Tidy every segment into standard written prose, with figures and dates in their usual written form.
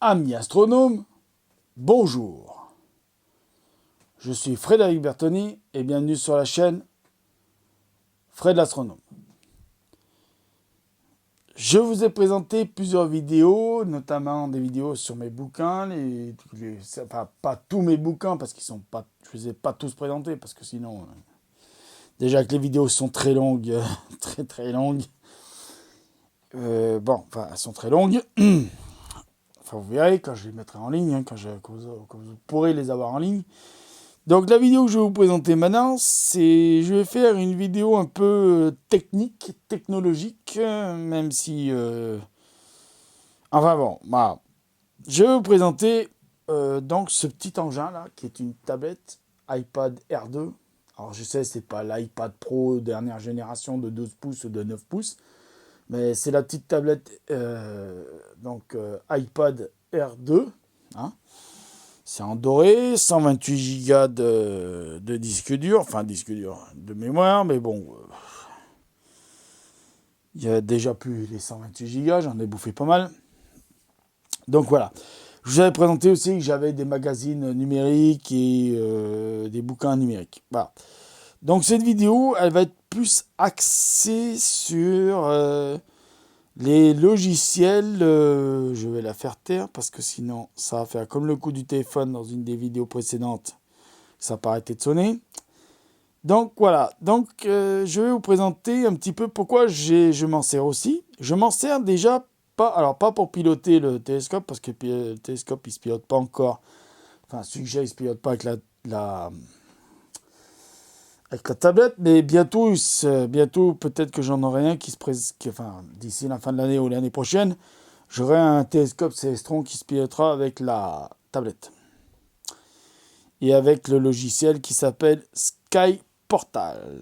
Amis astronomes, bonjour. Je suis Frédéric Bertoni et bienvenue sur la chaîne Fred l'astronome. Je vous ai présenté plusieurs vidéos, notamment des vidéos sur mes bouquins, enfin, pas tous mes bouquins parce qu'ils sont pas, je les ai pas tous présentés parce que sinon, déjà que les vidéos sont très longues, très longues. Enfin, elles sont très longues. Enfin, vous verrez quand je les mettrai en ligne, quand vous pourrez les avoir en ligne. Donc la vidéo que je vais vous présenter maintenant, je vais faire une vidéo un peu technologique, même si... Enfin bon, voilà. Je vais vous présenter donc ce petit engin là, qui est une tablette iPad R2. Alors je sais, c'est pas l'iPad Pro dernière génération de 12 pouces ou de 9 pouces, mais c'est la petite tablette iPad R2, hein. C'est en doré, 128 Go de disque dur, enfin disque dur de mémoire, mais bon, il y a déjà plus les 128 Go, j'en ai bouffé pas mal. Donc voilà, je vous avais présenté aussi que j'avais des magazines numériques et des bouquins numériques. Voilà. Donc cette vidéo, elle va être plus axée sur les logiciels. Je vais la faire taire parce que sinon ça va faire comme le coup du téléphone dans une des vidéos précédentes. Ça va arrêter de sonner. Donc voilà, je vais vous présenter un petit peu pourquoi je m'en sers aussi. Je m'en sers déjà pas pour piloter le télescope, parce que le télescope il se pilote pas encore. Enfin, celui que j'ai, il se pilote pas avec avec la tablette, mais bientôt peut-être que j'en aurai un enfin, d'ici la fin de l'année ou l'année prochaine, j'aurai un télescope Célestron qui se pilotera avec la tablette. Et avec le logiciel qui s'appelle Sky Portal.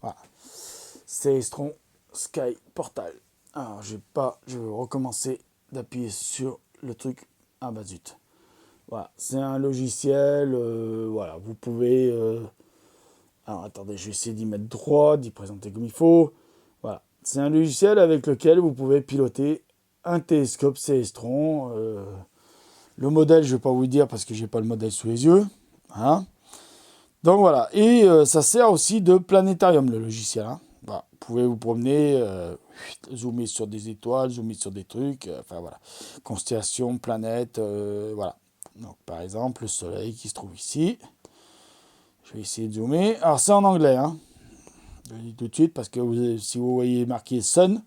Voilà. Célestron Sky Portal. Alors, je vais recommencer d'appuyer sur le truc. Ah bah zut. Voilà, c'est un logiciel. Voilà, vous pouvez. Alors attendez, je vais essayer d'y mettre droit, d'y présenter comme il faut. Voilà, c'est un logiciel avec lequel vous pouvez piloter un télescope Célestron. Le modèle, je ne vais pas vous le dire parce que j'ai pas le modèle sous les yeux. Hein. Donc voilà, et ça sert aussi de planétarium, le logiciel. Hein. Voilà. Vous pouvez vous promener, zoomer sur des étoiles, zoomer sur des trucs, enfin voilà, constellations, planètes, voilà. Donc par exemple, le Soleil qui se trouve ici. Je vais essayer de zoomer. Alors c'est en anglais, hein. Je le dis tout de suite parce que si vous voyez marqué Sun,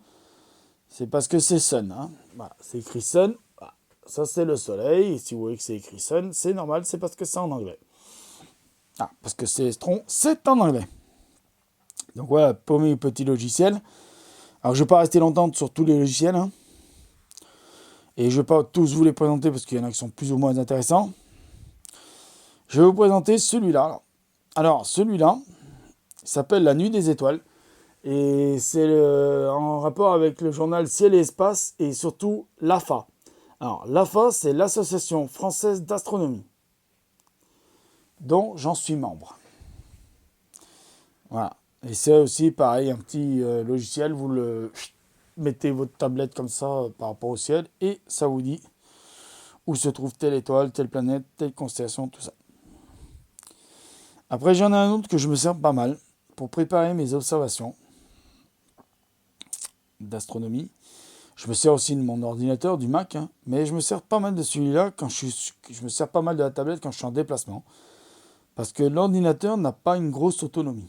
c'est parce que c'est Sun. Hein. Voilà, c'est écrit Sun. Voilà. Ça c'est le Soleil. Et si vous voyez que c'est écrit Sun, c'est normal, c'est parce que c'est en anglais. Ah, parce que Célestron, c'est en anglais. Donc voilà, premier petit logiciel. Alors je ne vais pas rester longtemps sur tous les logiciels. Hein. Et je ne vais pas tous vous les présenter parce qu'il y en a qui sont plus ou moins intéressants. Je vais vous présenter celui-là. Alors celui-là, il s'appelle La Nuit des Étoiles. Et c'est en rapport avec le journal Ciel et Espace et surtout l'AFA. Alors l'AFA, c'est l'Association française d'astronomie, dont j'en suis membre. Voilà. Et c'est aussi pareil, un petit logiciel, vous le mettez votre tablette comme ça par rapport au ciel et ça vous dit où se trouve telle étoile, telle planète, telle constellation, tout ça. Après, j'en ai un autre que je me sers pas mal pour préparer mes observations d'astronomie. Je me sers aussi de mon ordinateur, du Mac, hein, mais je me sers pas mal de celui-là je me sers pas mal de la tablette quand je suis en déplacement. Parce que l'ordinateur n'a pas une grosse autonomie.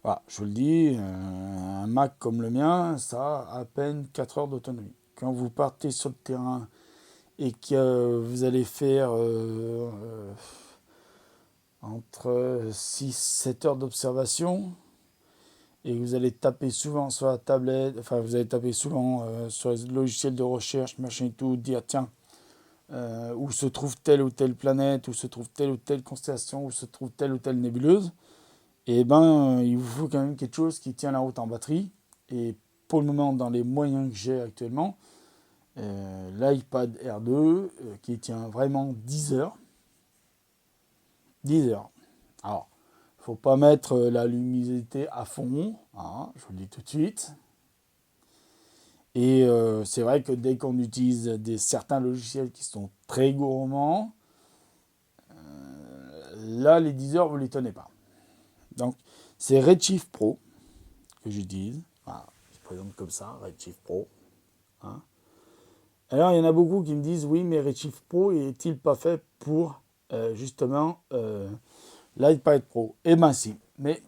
Voilà, je vous le dis, un Mac comme le mien, ça a à peine 4 heures d'autonomie. Quand vous partez sur le terrain et que vous allez faire entre 6-7 heures d'observation, et vous allez taper souvent sur la tablette, enfin vous allez taper souvent sur les logiciels de recherche, machin et tout, dire tiens, où se trouve telle ou telle planète, où se trouve telle ou telle constellation, où se trouve telle ou telle nébuleuse, et il vous faut quand même quelque chose qui tient la route en batterie. Et pour le moment, dans les moyens que j'ai actuellement, l'iPad R2 qui tient vraiment 10 heures. 10 heures. Alors, il ne faut pas mettre la luminosité à fond, hein, je vous le dis tout de suite. Et c'est vrai que dès qu'on utilise certains logiciels qui sont très gourmands, là, les 10 heures, vous ne les tenez pas. Donc, c'est Redshift Pro que j'utilise. Voilà, je présente comme ça, Redshift Pro. Hein. Alors, il y en a beaucoup qui me disent, oui, mais Redshift Pro est-il pas fait pour, justement, l'iPad Pro? Eh bien, si. Mais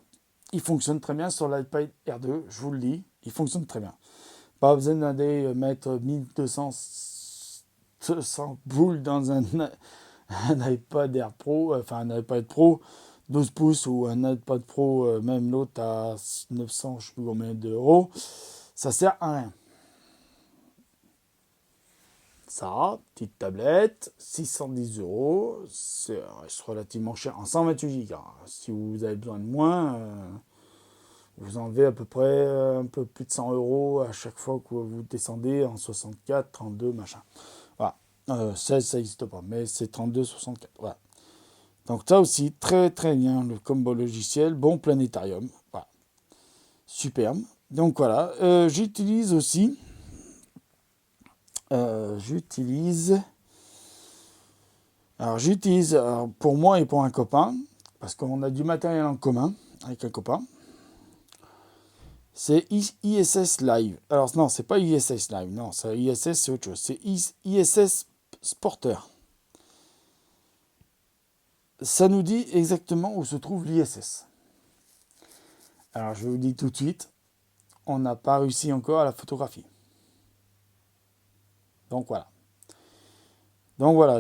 il fonctionne très bien sur l'iPad R2, je vous le dis. Il fonctionne très bien. Pas besoin d'aller mettre 1200 boules dans un iPad Air Pro, enfin un iPad Pro 12 pouces ou un iPad Pro, même l'autre à 900, je ne sais plus combien d'euros. Ça sert à rien. Ça, petite tablette, 610 euros, c'est relativement cher en 128 Go. Si vous avez besoin de moins, vous enlevez à peu près un peu plus de 100 euros à chaque fois que vous descendez en 64, 32, machin. Voilà. 16, ça n'existe pas, mais c'est 32, 64. Voilà. Donc ça aussi, très très bien, le combo logiciel, bon planétarium. Voilà. Superbe. Donc voilà, j'utilise aussi, j'utilise pour moi et pour un copain, parce qu'on a du matériel en commun avec un copain. C'est ISS Live. Alors non, c'est pas ISS Live, non, c'est ISS, c'est autre chose. C'est ISS Sporter. Ça nous dit exactement où se trouve l'ISS. Alors je vous dis tout de suite, on n'a pas réussi encore à la photographie. Donc voilà,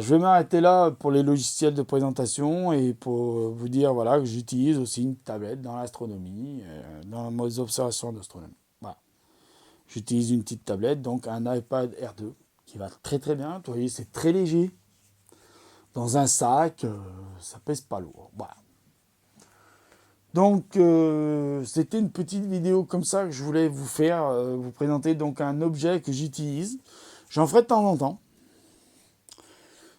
je vais m'arrêter là pour les logiciels de présentation et pour vous dire voilà, que j'utilise aussi une tablette dans l'astronomie, dans mes observations d'astronomie. Voilà. J'utilise une petite tablette, donc un iPad R2 qui va très très bien. Vous voyez, c'est très léger. Dans un sac, ça pèse pas lourd. Voilà. Donc c'était une petite vidéo comme ça que je voulais vous faire, vous présenter donc un objet que j'utilise. J'en ferai de temps en temps.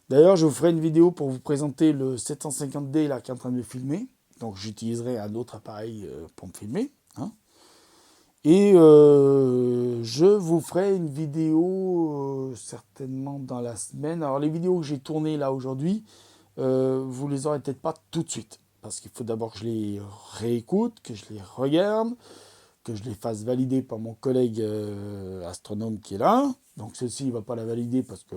D'ailleurs, je vous ferai une vidéo pour vous présenter le 750D là, qui est en train de me filmer. Donc j'utiliserai un autre appareil pour me filmer. Hein. Et je vous ferai une vidéo certainement dans la semaine. Alors les vidéos que j'ai tournées là aujourd'hui, vous les aurez peut-être pas tout de suite. Parce qu'il faut d'abord que je les réécoute, que je les regarde, que je les fasse valider par mon collègue astronome qui est là. Donc ceci, il ne va pas la valider parce que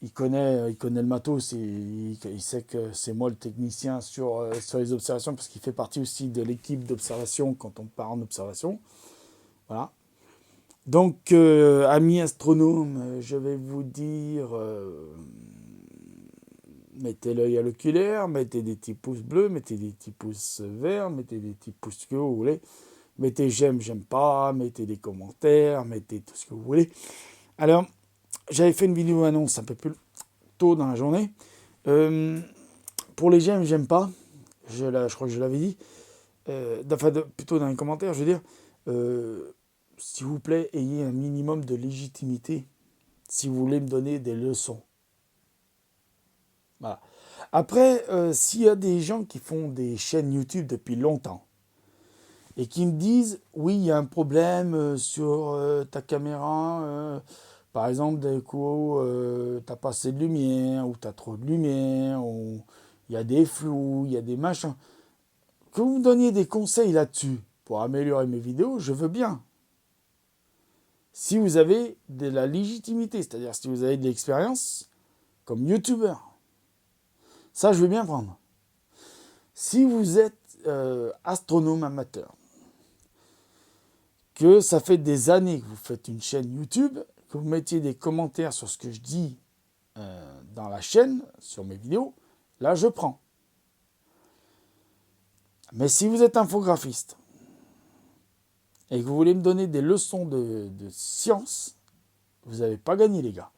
il connaît le matos et il sait que c'est moi le technicien sur les observations parce qu'il fait partie aussi de l'équipe d'observation quand on part en observation. Voilà. Donc, amis astronomes, je vais vous dire, mettez l'œil à l'oculaire, mettez des petits pouces bleus, mettez des petits pouces verts, mettez des petits pouces que vous voulez. Mettez j'aime, j'aime pas, mettez des commentaires, mettez tout ce que vous voulez. Alors, j'avais fait une vidéo annonce un peu plus tôt dans la journée. Pour les j'aime pas, je crois que je l'avais dit, plutôt dans les commentaires, je veux dire, s'il vous plaît, ayez un minimum de légitimité si vous voulez me donner des leçons. Voilà. Après, s'il y a des gens qui font des chaînes YouTube depuis longtemps et qui me disent, oui, il y a un problème sur ta caméra, par exemple, d'un coup, tu n'as pas assez de lumière, ou tu as trop de lumière, ou il y a des flous, il y a des machins. Que vous me donniez des conseils là-dessus pour améliorer mes vidéos, je veux bien. Si vous avez de la légitimité, c'est-à-dire si vous avez de l'expérience comme youtubeur, ça je veux bien prendre. Si vous êtes astronome amateur, que ça fait des années que vous faites une chaîne YouTube, que vous mettiez des commentaires sur ce que je dis dans la chaîne, sur mes vidéos, là je prends. Mais si vous êtes infographiste et que vous voulez me donner des leçons de science, vous n'avez pas gagné les gars.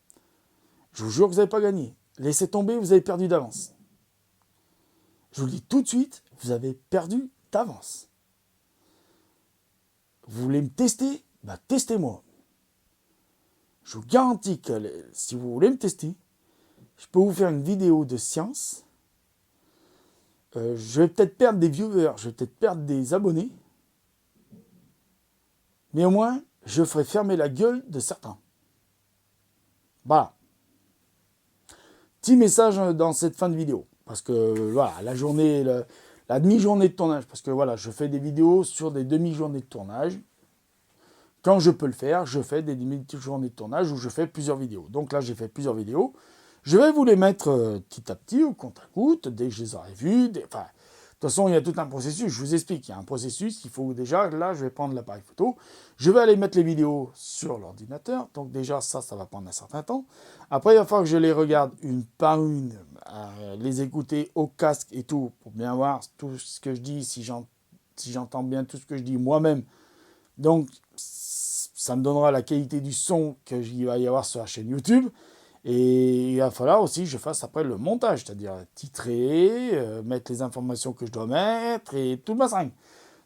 Je vous jure que vous n'avez pas gagné. Laissez tomber, vous avez perdu d'avance. Je vous le dis tout de suite, vous avez perdu d'avance. Vous voulez me tester? Bah testez-moi. Je vous garantis que si vous voulez me tester, je peux vous faire une vidéo de science. Je vais peut-être perdre des viewers, je vais peut-être perdre des abonnés. Mais au moins, je ferai fermer la gueule de certains. Voilà. Petit message dans cette fin de vidéo. Parce que voilà, la journée, la demi-journée de tournage, parce que voilà, je fais des vidéos sur des demi-journées de tournage. Quand je peux le faire, je fais des demi-journées de tournage où je fais plusieurs vidéos. Donc là, j'ai fait plusieurs vidéos. Je vais vous les mettre petit à petit au compte-à-goutte, dès que je les aurai vues. Enfin, de toute façon, il y a tout un processus. Je vous explique, il y a un processus. Il faut déjà, là, je vais prendre l'appareil photo. Je vais aller mettre les vidéos sur l'ordinateur. Donc déjà, ça va prendre un certain temps. Après, il va falloir que je les regarde une par une, les écouter au casque et tout, pour bien voir tout ce que je dis, si j'entends bien tout ce que je dis moi-même. Donc, ça me donnera la qualité du son qu'il va y avoir sur la chaîne YouTube. Et il va falloir aussi que je fasse après le montage, c'est-à-dire titrer, mettre les informations que je dois mettre et tout le bassin.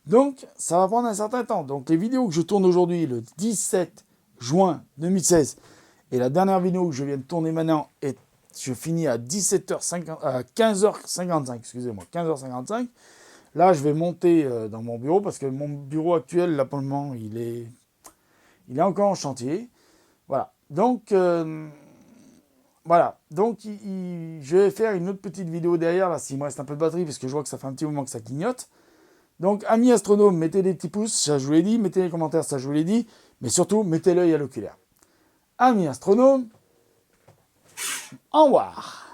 Donc, ça va prendre un certain temps. Donc, les vidéos que je tourne aujourd'hui, le 17 juin 2016, et la dernière vidéo que je viens de tourner maintenant, et je finis à 15h55, excusez-moi, 15h55. Là, je vais monter dans mon bureau, parce que mon bureau actuel, là, pour le moment, il est encore en chantier. Voilà. Donc, je vais faire une autre petite vidéo derrière, là, s'il me reste un peu de batterie, parce que je vois que ça fait un petit moment que ça clignote. Donc, amis astronomes, mettez des petits pouces, ça je vous l'ai dit, mettez les commentaires, ça je vous l'ai dit, mais surtout, mettez l'œil à l'oculaire. Amis astronomes, au revoir.